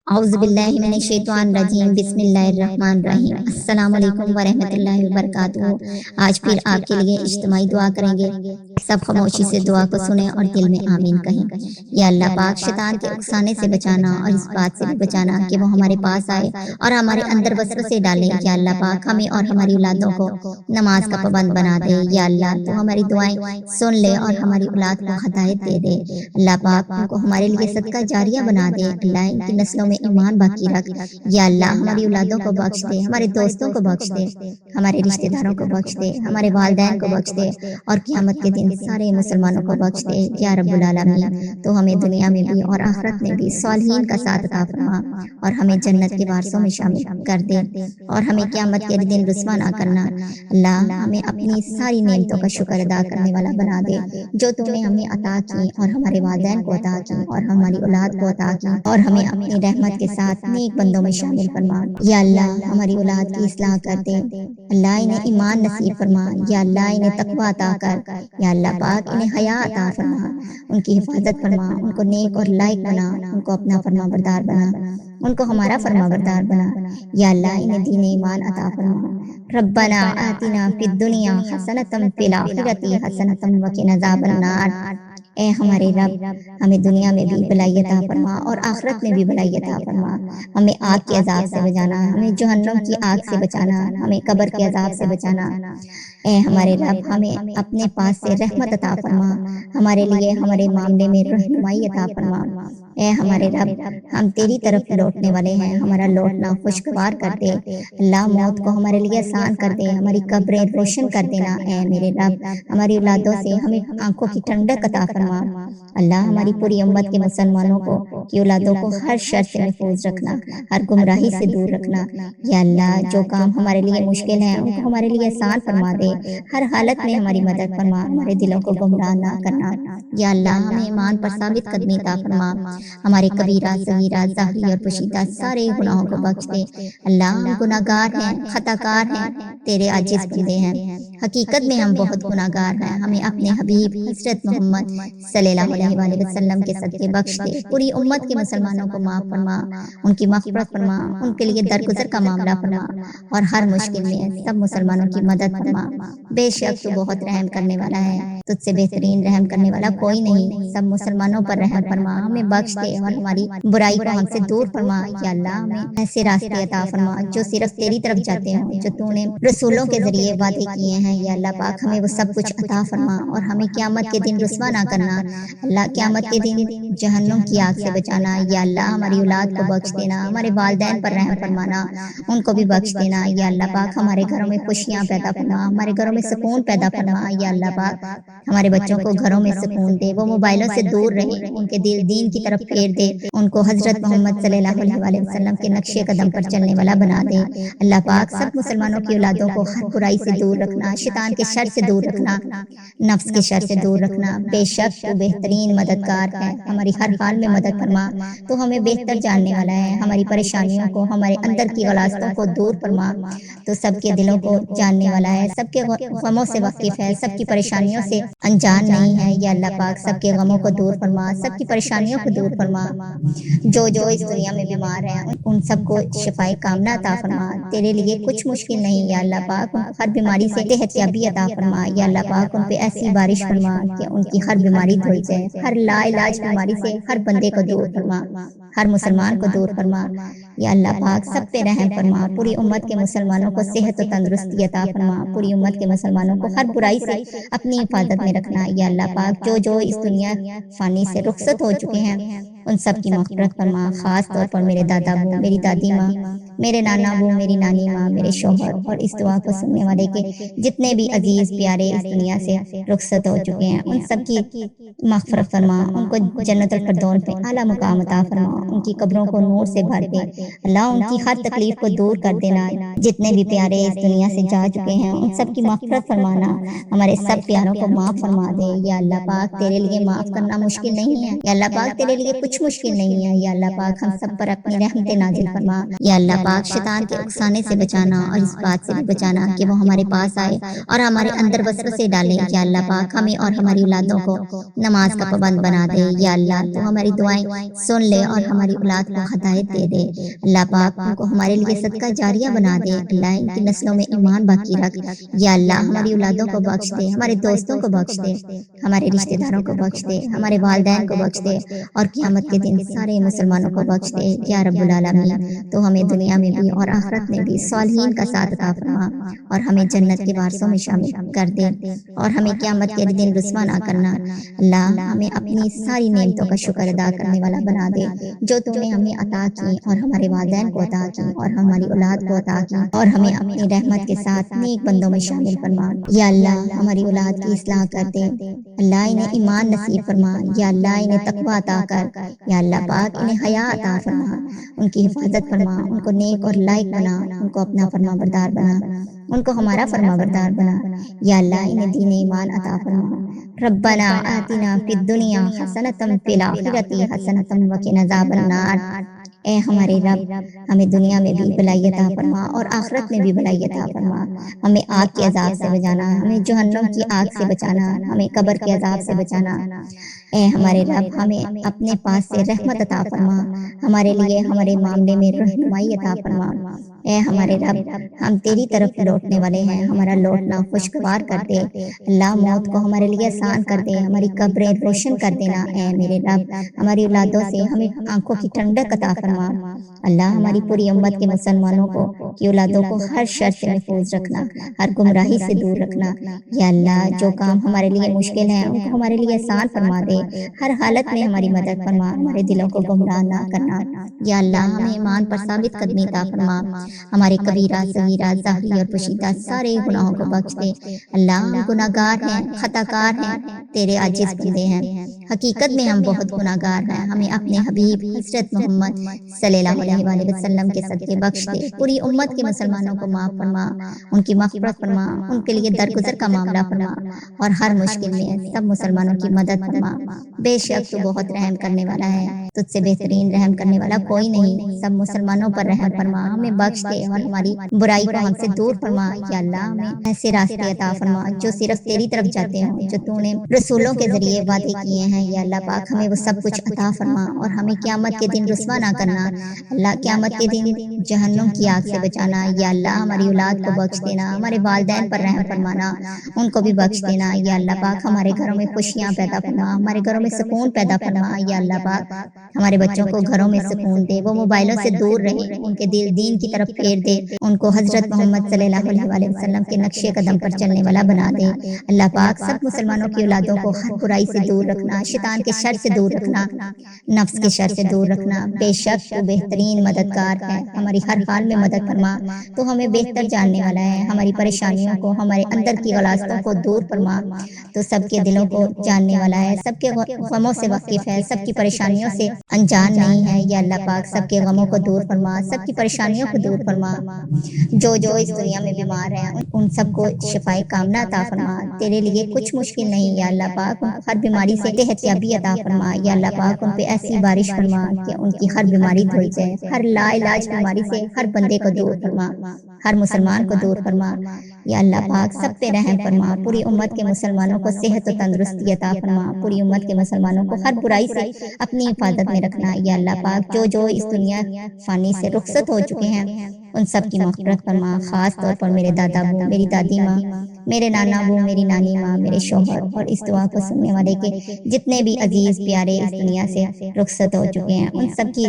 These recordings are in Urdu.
اعوذ باللہ من الشیطان الرجیم، بسم اللہ الرحمن الرحیم۔ السلام علیکم ورحمۃ اللہ وبرکاتہ۔ آج پھر آپ کے لیے اجتماعی دعا کریں گے۔ سب خاموشی سے دعا کو سنیں اور دل میں آمین کہیں۔ یا اللہ پاک، شیطان کے اکسانے سے بچانا اور اس بات سے بھی بچانا کہ وہ ہمارے پاس آئے اور ہمارے اندر وسوسے ڈالے۔ یا اللہ پاک، ہمیں اور ہماری اولادوں کو نماز کا پابند بنا دے۔ یا اللہ تو ہماری دعائیں سن لے اور ہماری اولاد کو ہدایت دے دے۔ اللہ پاک ان کو ہمارے لیے صدقہ جاریہ بنا دے۔ اللہ ان کی نسلوں میں ایمان باقی رکھ۔ یا اللہ ہماری اولادوں کو بخش دے، ہمارے دوستوں کو بخش دے، ہمارے رشتہ داروں کو بخش دے، ہمارے والدین کو بخش دے اور قیامت کے دن سارے مسلمانوں کو بخش دے۔ یا رب العالمین، تو ہمیں دنیا میں بھی اور آخرت میں بھی صالحین کا ساتھ عطا فرما اور ہمیں جنت کے وارثوں میں شامل کر دے اور ہمیں قیامت کے دن رسوا نہ کرنا۔ اللہ ہمیں اپنی ساری نعمتوں کا شکر ادا کرنے والا بنا دے جو تو نے ہمیں عطا کی اور ہمارے والدین کو عطا کی اور ہماری اولاد کو عطا کی اور ہمیں اپنی رحمت کے ساتھ نیک بندوں میں شامل فرما۔ یا اللہ ہماری اولاد کی اصلاح کر دے۔ اللہ انہیں ایمان نصیب فرما۔ یا اللہ انہیں تقوی عطا کر۔ یا اللہ پاک انہیں حیا عطا فرما، ان کی حفاظت فرما، ان کو نیک اور لائق بنا، ان کو اپنا فرما بردار بنا، ان کو ہمارا فرما بردار بنا۔ یا اللہ انہیں دین ایمان عطا فرما۔ ربنا آتنا فی الدنیا حسنۃ فی الآخرۃ حسنۃ وقنا عذاب النار۔ اے ہمارے رب، ہمیں دنیا میں بھی بھلائی عطا فرما اور آخرت میں بھی بھلائی عطا فرما۔ ہمیں آگ کے عذاب سے بچانا، ہمیں جہنم کی آگ سے بچانا، ہمیں قبر کے عذاب سے بچانا۔ اے ہمارے رب، ہمیں اپنے پاس سے رحمت عطا فرما، ہمارے لیے ہمارے معاملے میں رہنمائی عطا فرما۔ اے ہمارے رب، ہم تیری طرف لوٹنے والے ہیں، ہمارا لوٹنا خوشگوار کر دے۔ اللہ موت کو ہمارے لیے آسان کر دے، ہماری قبریں روشن کر دینا۔ اے میرے رب، ہماری اولادوں سے ہمیں آنکھوں کی ٹھنڈک عطا فرما۔ اللہ ہماری پوری امت کے مسلمانوں کو کی اولادوں کو ہر شر سے محفوظ رکھنا، ہر گمراہی سے دور رکھنا۔ یا اللہ جو کام ہمارے لیے مشکل ہیں ان کو ہمارے لیے آسان فرما دے، ہر حالت میں ہماری مدد فرما، ہمارے دلوں کو گمراہ نہ کرنا۔ یا اللہ ہمیں ایمان پر ثابت قدمی عطا فرما، ہمارے کبیرہ صغیرہ ظاہری اور پوشیدہ سارے گناہوں کو بخش دے۔ اللہ ہم گناہ گار ہیں، خطا کار ہیں، تیرے عاجز بندے ہیں، حقیقت میں ہم بہت گناہ گار ہیں۔ ہمیں اپنے حبیب حضرت محمد صلی اللہ علیہ وآلہ وسلم کے صدقے بخش دے، پوری امت کے مسلمانوں کو معاف فرما، ان کی مغفرت فرما، ان کے لیے درگزر کا معاملہ فرما اور ہر مشکل میں سب مسلمانوں کی مدد فرما۔ بے شک تو بہت رحم کرنے والا ہے، تجھ سے بہترین رحم کرنے والا کوئی نہیں۔ سب مسلمانوں پر رحم فرما، ہمیں بخش دے اور ہماری برائی کو ہم سے دور فرما۔ یا اللہ ہمیں ایسے راستے عطا فرما جو صرف تیری طرف جاتے ہوں، جو تو نے رسولوں کے ذریعے وعدے کیے ہیں۔ یا اللہ پاک ہمیں وہ سب کچھ عطا فرما اور ہمیں قیامت کے دن رسوا نہ کرنا۔ اللہ قیامت کے دن جہنم کی آگ سے بچانا۔ یا اللہ ہماری اولاد کو بخش دینا، ہمارے والدین پر رحم فرمانا، ان کو بھی بخش دینا۔ یا اللہ پاک ہمارے گھروں میں خوشیاں پیدا فرما، ہمارے گھروں میں سکون پیدا فرما۔ یا اللہ پاک ہمارے بچوں کو گھروں میں سکون دے، وہ موبائلوں سے دور رہے، ان کے دل دین کی طرف پھیر دے، ان کو حضرت محمد صلی اللہ علیہ وآلہ وسلم کے نقش قدم پر چلنے والا بنا دے۔ اللہ پاک سب مسلمانوں کی اولادوں کو ہر برائی سے دور رکھنا، شیطان کے شر سے دور رکھنا، نفس کے شر سے دور رکھنا۔ بے شک تو بہترین مددگار ہے، ہماری ہر حال میں مدد فرما، تو ہمیں بہتر جاننے والا ہے، ہماری پریشانیوں کو، ہمارے اندر کی غلاظتوں کو دور فرما، تو سب کے دلوں کو جاننے والا ہے، سب کے غموں سے واقف ہے، سب کی پریشانیوں سے انجان نہیں ہے۔ یا اللہ پاک سب کے غموں کو دور فرما، سب کی پریشانیوں کو دور فرما، جو اس دنیا میں بیمار ہیں ان سب کو شفائے کاملہ عطا فرما۔ تیرے لیے کچھ مشکل نہیں۔ یا اللہ پاک ہر بیماری سے صحت یابی عطا فرما۔ یا اللہ پاک ان پہ ایسی بارش فرما کہ ان کی ہر بیماری دھل جائے، ہر لا علاج بیماری سے ہر بندے کو دور فرما، ہر مسلمان کو دور فرما۔ یا اللہ پاک سب پہ رحم فرما، پوری امت کے مسلمانوں کو صحت و تندرستی عطا فرما، پوری امت کے مسلمانوں کو ہر برائی سے اپنی حفاظت میں رکھنا۔ یا اللہ پاک جو اس دنیا فانی سے رخصت ہو چکے ہیں ان سب کی مغفرت فرما، خاص طور پر میرے دادا ابو، میری دادی ماں، میرے نانا ابو، میری نانی ماں، میرے شوہر اور اس دعا کو سننے والے کے جتنے بھی عزیز پیارے اس دنیا سے رخصت ہو چکے ہیں ان سب کی مغفرت فرما، ان کو جنت الفردوس میں اعلیٰ مقام عطا فرما، ان کی قبروں کو نور سے بھر دے۔ اللہ ان کی ہر تکلیف کو دور کر دینا، جتنے بھی پیارے اس دنیا سے جا چکے ہیں ان سب کی مغفرت فرمانا، ہمارے سب پیاروں کو معاف فرما دے۔ یا اللہ پاک تیرے لیے معاف کرنا مشکل نہیں ہے، یا اللہ پاک تیرے لیے کچھ کچھ مشکل نہیں ہے، یا اللہ پاک ہم سب پر اپنی رحمت نازل فرما۔ یا اللہ پاک شیطان کے اکسانے سے بچانا اور اس بات سے بھی بچانا کہ وہ ہمارے پاس آئے اور ہمارے اندر وسوسے ڈالے۔ یا اللہ پاک ہمیں اور ہماری اولادوں کو نماز کا پابند بنا دے۔ یا اللہ تو ہماری دعائیں سن لے اور ہماری اولاد کو ہدایت دے دے۔ اللہ پاک ان کو ہمارے لیے صدقہ جاریہ بنا دے۔ اللہ ان کی نسلوں میں ایمان باقی رکھ۔ یا اللہ ہماری اولادوں کو بخش دے، ہمارے دوستوں کو بخش دے، ہمارے رشتہ داروں کو بخش دے، ہمارے والدین کو بخش دے، اور قیامت کے دن سارے مسلمانوں کو بخش دے یا رب العالمین۔ تو ہمیں دنیا میں بھی اور آخرت میں بھی صالحین کا ساتھ عطا فرما اور ہمیں جنت کے وارثوں میں شامل کر دے، اور ہمیں قیامت کے دن رسوا نہ کرنا۔ اللہ ہمیں اپنی ساری نعمتوں کا شکر ادا کرنے والا بنا دے جو تو نے ہمیں عطا کی اور ہمارے والدین کو عطا کی اور ہماری اولاد کو عطا کی، اور ہمیں اپنی رحمت کے ساتھ نیک بندوں میں شامل فرما۔ یا اللہ ہماری اولاد کی اصلاح کر دے، اللہ انہیں ایمان نصیب فرما۔ یا اللہ انہیں تقویٰ عطا کر، یا اللہ پاک انہیں حیا عطا فرما، ان کی حفاظت فرما، ان کو نیک اور لائق بنا، ان کو اپنا فرما بردار بنا، ان کو ہمارا فرما بردار بنا۔ یا اللہ انہیں دین ایمان عطا فرما۔ ربنا آتنا فی الدنیا حسنۃ فی الآخرۃ حسنۃ وقنا عذاب النار۔ اے ہمارے رب ہمیں دنیا میں بھی بھلائی عطا فرما اور آخرت میں بھی بھلائی عطا فرما۔ ہمیں آگ کے عذاب سے بچانا، ہمیں جہنم کی آگ سے بچانا، ہمیں قبر کے عذاب سے بچانا۔ اے ہمارے رب ہمیں اپنے پاس سے رحمت عطا فرما، ہمارے لیے ہمارے معاملے میں رہنمائی عطا فرما۔ اے ہمارے رب ہم تیری طرف لوٹنے والے ہیں، ہمارا لوٹنا خوشگوار کر دے۔ اللہ موت کو ہمارے لیے آسان کر دے، ہماری قبریں روشن کر دینا۔ اے میرے رب ہماری اولادوں سے ہمیں آنکھوں کی ٹھنڈک عطا فرما۔ اللہ ہماری پوری امت کے مسلمانوں کو کی اولادوں کو ہر شر سے محفوظ رکھنا، ہر گمراہی سے دور رکھنا۔ یا اللہ جو کام ہمارے لیے مشکل ہیں ان کو ہمارے لیے آسان فرما دے، ہر حالت میں ہماری مدد فرما، ہمارے دلوں کو گمراہ نہ کرنا۔ یا اللہ ہمیں ایمان پر ثابت قدمی عطا فرما، ہمارے کبیرہ صغیرہ ظاہری اور پوشیدہ سارے گناہوں کو بخش دے۔ اللہ ہم گناہ گار ہیں، خطا کار ہیں، تیرے عاجز بندے ہیں، حقیقت میں ہم بہت گناہ گار ہیں۔ ہمیں اپنے حبیب حضرت محمد صلی اللہ علیہ وآلہ وسلم کے صدقے بخش دے، پوری امت کے مسلمانوں کو معاف فرما، ان کی مغفرت فرما، ان کے لیے درگزر کا معاملہ فرما، اور ہر مشکل میں سب مسلمانوں کی مدد فرما۔ بے شک تو بہت رحم کرنے والا ہے، تجھ سے بہترین رحم کرنے والا کوئی نہیں۔ سب مسلمانوں پر رحم فرما، ہمیں بخش دے اور ہماری برائی کو ہم سے دور فرما۔ یا اللہ ہمیں ایسے راستے عطا فرما جو صرف تیری طرف جاتے ہوں، جو تو نے رسولوں کے ذریعے وعدے کیے ہیں۔ یا اللہ پاک ہمیں وہ سب کچھ عطا فرما اور ہمیں قیامت کے دن رسوا نہ کرنا۔ اللہ قیامت کے دن جہنم کی آگ سے بچانا۔ یا اللہ ہماری اولاد کو بخش دینا، ہمارے والدین پر رحم فرمانا، ان کو بھی بخش دینا۔ یا اللہ پاک ہمارے گھروں میں خوشیاں پیدا فرما، ہمارے گھروں میں سکون پیدا فرما۔ یا اللہ پاک ہمارے بچوں کو گھروں میں سکون دے، وہ موبائلوں سے دور رہیں، ان کے دل دین کی طرف پھیر دے، ان کو حضرت محمد صلی اللہ علیہ وآلہ وسلم کے نقش قدم پر چلنے والا بنا دے۔ اللہ پاک سب مسلمانوں کی اولادوں کو ہر برائی سے دور رکھنا، شیطان کے شر سے دور رکھنا، نفس کے شر سے دور رکھنا۔ بے شک تو بہترین مددگار ہے، ہماری ہر حال میں مدد فرما، تو ہمیں بہتر جاننے والا ہے، ہماری پریشانیوں کو، ہمارے اندر کی غلاظتوں کو دور فرما، تو سب کے دلوں کو جاننے والا ہے، سب کے غموں سے واقف ہے، سب کی پریشانیوں سے انجان نہیں ہے۔ یا اللہ پاک سب کے غموں کو دور فرما، سب کی پریشانیوں کو دور فرما، جو اس دنیا میں بیمار ہیں ان سب کو شفائے کاملہ عطا فرما، تیرے لیے کچھ مشکل نہیں۔ یا اللہ پاک ہر بیماری سے صحت یابی عطا فرما۔ یا اللہ پاک ان پہ ایسی بارش فرما کہ ان کی ہر بیماری دھل جائے، ہر لا علاج بیماری سے ہر بندے کو دور فرما، ہر مسلمان کو دور فرما۔ یا اللہ پاک سب پہ رحم فرما، پوری امت کے مسلمانوں کو صحت و تندرستی عطا فرما، پوری امت کے مسلمانوں کو ہر برائی سے اپنی حفاظت میں رکھنا۔ یا اللہ پاک جو اس دنیا فانی سے رخصت ہو چکے ہیں ان سب کی مغفرت فرما، خاص طور پر میرے دادا ابو، میری دادی ماں، میرے نانا ابو، میری نانی ماں، میرے شوہر، اور اس دعا کو سننے والے کے جتنے بھی عزیز پیارے اس دنیا سے رخصت ہو چکے ہیں ان سب کی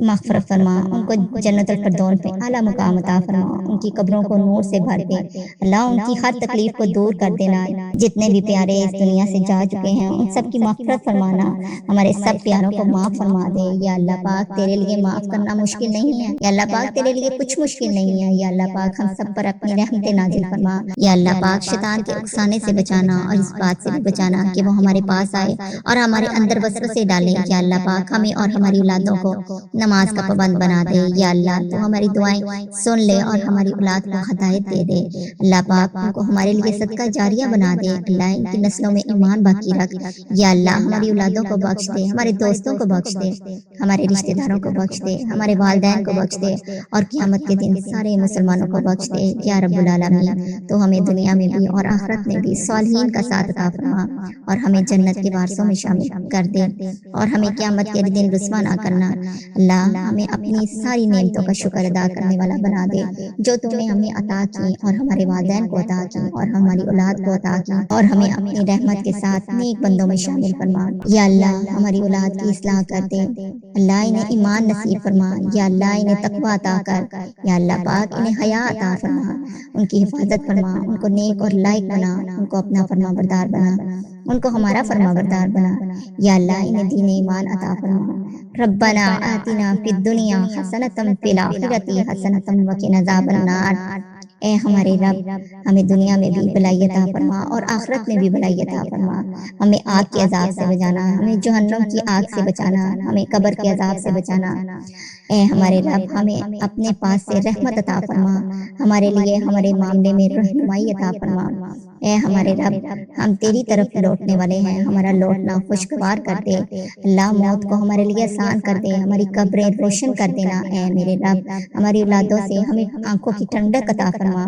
مغفرت فرما، ان کو جنت الفردوس میں اعلیٰ مقام عطا فرما، ان کی قبروں کو نور سے بھر دے۔ اللہ ان کی ہر تکلیف کو دور کر دینا، جتنے بھی پیارے اس دنیا سے جا چکے ہیں ان سب کی مغفرت فرمانا، ہمارے سب پیاروں کو معاف فرما دے۔ یا اللہ پاک تیرے لیے معاف کرنا مشکل نہیں ہے، یا اللہ پاک تیرے لیے کچھ کچھ مشکل نہیں ہے، یا اللہ پاک ہم سب پر اپنی رحمت نازل فرما۔ یا اللہ پاک شیطان کے اکسانے سے بچانا اور اس بات سے بھی بچانا کہ وہ ہمارے پاس آئے اور ہمارے اندر وسوسے ڈالے۔ یا اللہ پاک ہمیں اور ہماری اولادوں کو نماز کا پابند بنا دے۔ یا اللہ تو ہماری دعائیں سن لے اور ہماری اولاد کو ہدایت دے دے۔ اللہ پاک ان کو ہمارے لیے صدقہ جاریہ بنا دے۔ اللہ ان کی نسلوں میں ایمان باقی رکھ۔ یا اللہ ہماری اولادوں کو بخش دے، ہمارے دوستوں کو بخش دے، ہمارے رشتہ داروں کو بخش دے، ہمارے والدین کو بخش دے، اور قیامت کے دن سارے مسلمانوں کو بخش دے یا رب العالمین۔ تو ہمیں دنیا میں بھی اور آخرت میں بھی صالحین کا ساتھ عطا فرما اور ہمیں جنت کے وارثوں میں شامل کر دے اور ہمیں قیامت کے دن رسوا نہ کرنا۔ اللہ ہمیں اپنی ساری نعمتوں کا شکر ادا کرنے والا بنا دے جو تو نے ہمیں عطا کی اور ہمارے والدین کو عطا کی اور ہماری اولاد کو عطا کی، اور ہمیں اپنی رحمت کے ساتھ نیک بندوں میں شامل فرما۔ یا اللہ ہماری اولاد کی اصلاح کر دے، اللہ انہیں ایمان نصیب فرما۔ یا اللہ انہیں تقویٰ عطا کر۔ یا اللہ پاک انہیں حیا عطا فرما، ان کی حفاظت فرما، ان کو نیک اور لائق بنا، ان کو اپنا فرما بردار بنا، ان کو ہمارا فرما بردار بنا۔ یا اللہ انہیں دین ایمان عطا فرما۔ ربنا آتنا فی الدنیا حسنۃ فی الآخرۃ حسنۃ وقنا عذاب النار۔ اے ہمارے رب ہمیں دنیا میں بھی بھلائی عطا فرما اور آخرت میں بھی بھلائی عطا فرما۔ ہمیں آگ کے عذاب سے بچانا، ہمیں جہنم کی آگ سے بچانا، ہمیں قبر کے عذاب سے بچانا۔ اے ہمارے رب ہمیں اپنے پاس سے رحمت عطا فرما، ہمارے لیے ہمارے معاملے میں رہنمائی عطا فرما۔ اے ہمارے رب ہم تیری طرف لوٹنے والے ہیں، ہمارا لوٹنا خوشگوار کر دے۔ اللہ موت کو ہمارے لیے آسان کر دے، ہماری قبریں روشن کر دینا۔ اے میرے رب ہماری اولادوں سے ہمیں آنکھوں کی ٹھنڈک عطا فرما۔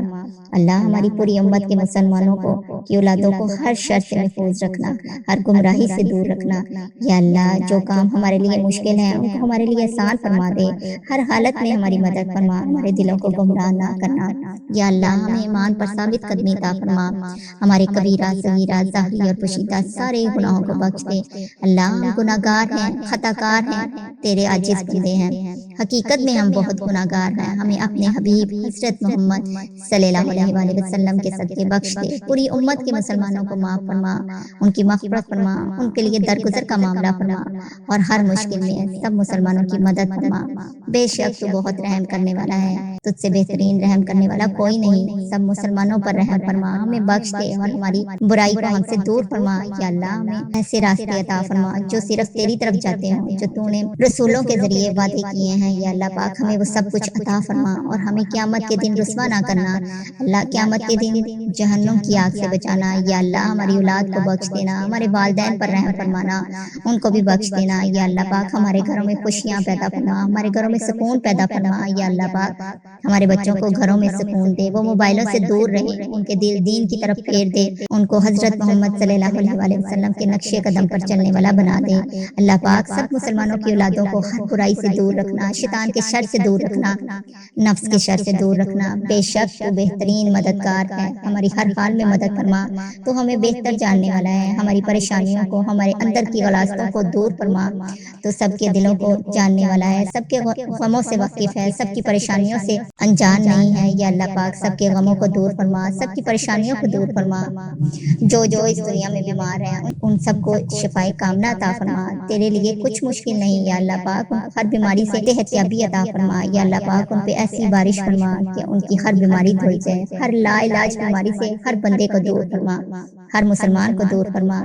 اللہ ہماری پوری امت کے مسلمانوں کو کی اولادوں کو ہر شر سے محفوظ رکھنا، ہر گمراہی سے دور رکھنا۔ یا اللہ جو کام ہمارے لیے مشکل ہیں ان کو ہمارے لیے آسان فرما دے، ہر حالت میں ہماری مدد فرما، ہمارے دلوں کو گمراہ نہ کرنا۔ یا اللہ ہمیں ایمان پر ثابت قدمی عطا فرما، ہمارے کبیرہ صغیرہ ظاہری اور پوشیدہ سارے گناہوں کو بخش دے۔ اللہ ہم گناہ گار ہیں، خطا کار ہیں، تیرے عاجز بندے ہیں، حقیقت میں ہم بہت گناہ گار ہیں۔ ہمیں اپنے حبیب حضرت محمد صلی اللہ علیہ وآلہ وسلم کے صدقے بخش دے، پوری امت کے مسلمانوں کو معاف فرما، ان کی مغفرت فرما، ان کے لیے درگزر کا معاملہ فرما اور ہر مشکل میں سب مسلمانوں کی مدد فرما۔ بے شک تو بہت رحم کرنے والا ہے، تجھ سے بہترین رحم کرنے والا کوئی نہیں۔ سب مسلمانوں پر رحم فرما، ہمیں بخش دے اور ہماری برائی کو ہم سے دور فرما۔ یا اللہ ہمیں ایسے راستے عطا فرما جو صرف تیری طرف جاتے ہوں، جو تو نے رسولوں کے ذریعے وعدے کیے ہیں۔ یا اللہ پاک ہمیں وہ سب کچھ عطا فرما اور ہمیں قیامت کے دن رسوا نہ کرنا۔ اللہ قیامت کے دن جہنم کی آگ سے بچانا۔ یا اللہ ہماری اولاد کو بخش دینا، ہمارے والدین پر رحم فرمانا، ان کو بھی بخش دینا۔ یا اللہ پاک ہمارے گھروں میں خوشیاں پیدا فرما، ہمارے گھروں میں سکون پیدا فرما۔ یا اللہ پاک ہمارے بچوں کو گھروں میں سکون دے، وہ موبائلوں سے دور رہے، ان کے دل دین کی طرف پھیر دے، ان کو حضرت محمد صلی اللہ علیہ وآلہ وسلم کے نقش قدم پر چلنے والا بنا دے۔ اللہ پاک سب مسلمانوں کی اولادوں کو ہر برائی سے دور رکھنا، شیطان کے شر سے دور رکھنا، نفس کے شر سے دور رکھنا۔ بے شک تو بہترین مددگار ہے، ہماری ہر حال میں مدد فرما، تو ہمیں بہتر جاننے والا ہے، ہماری پریشانیوں کو، ہمارے اندر کی غلاظتوں کو دور فرما، تو سب کے دلوں کو جاننے والا ہے، سب کے غموں سے واقف ہے، سب کی پریشانیوں سے انجان نہیں ہے۔ یا اللہ پاک سب کے غموں کو دور فرما، سب کی پریشانیوں کو دور فرما، جو اس دنیا میں بیمار ہیں ان سب کو شفائے کاملہ عطا فرما، تیرے لیے کچھ مشکل نہیں۔ یا اللہ پاک ان کو ہر بیماری سے صحت یابی عطا فرما۔ یا اللہ پاک ان پہ ایسی بارش فرما کہ ان کی ہر بیماری دھل جائے، ہر لا علاج بیماری سے ہر بندے کو دور فرما، ہر مسلمان کو دور فرما۔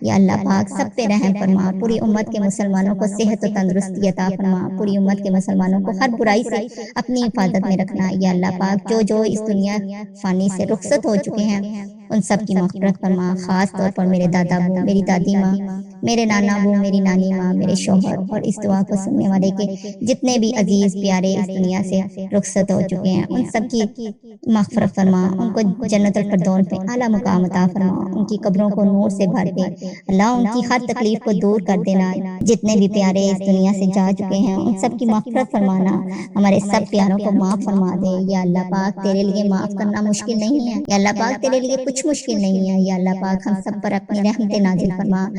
یا اللہ پاک سب پہ رحم فرما، پوری امت کے مسلمانوں کو صحت و تندرستی عطا فرما، پوری امت کے مسلمانوں کو ہر برائی سے اپنی حفاظت میں رکھنا۔ یا اللہ پاک جو اس دنیا فانی سے رخصت ہو چکے ہیں ان سب کی مغفرت فرما، خاص طور پر میرے دادا ابو، میری دادی ماں، میرے نانا ابو، میری نانی ماں، میرے شوہر، اور اس دعا کو سننے والے کے جتنے بھی عزیز پیارے اس دنیا سے رخصت ہو چکے ہیں ان سب کی مغفرت فرما، ان کو جنت الفردوس میں اعلیٰ مقام عطا فرما، ان کی قبروں کو نور سے بھر دے۔ اللہ ان کی ہر تکلیف کو دور کر دینا، جتنے بھی پیارے اس دنیا سے جا چکے ہیں ان سب کی مغفرت فرمانا، ہمارے سب پیاروں کو معاف فرما دے۔ یا اللہ پاک تیرے لیے معاف کرنا مشکل نہیں ہے، یا اللہ پاک تیرے لیے کچھ مشکل نہیں ہے۔ یا اللہ پاک ہم سب پر اپنی رحمت نازل فرما۔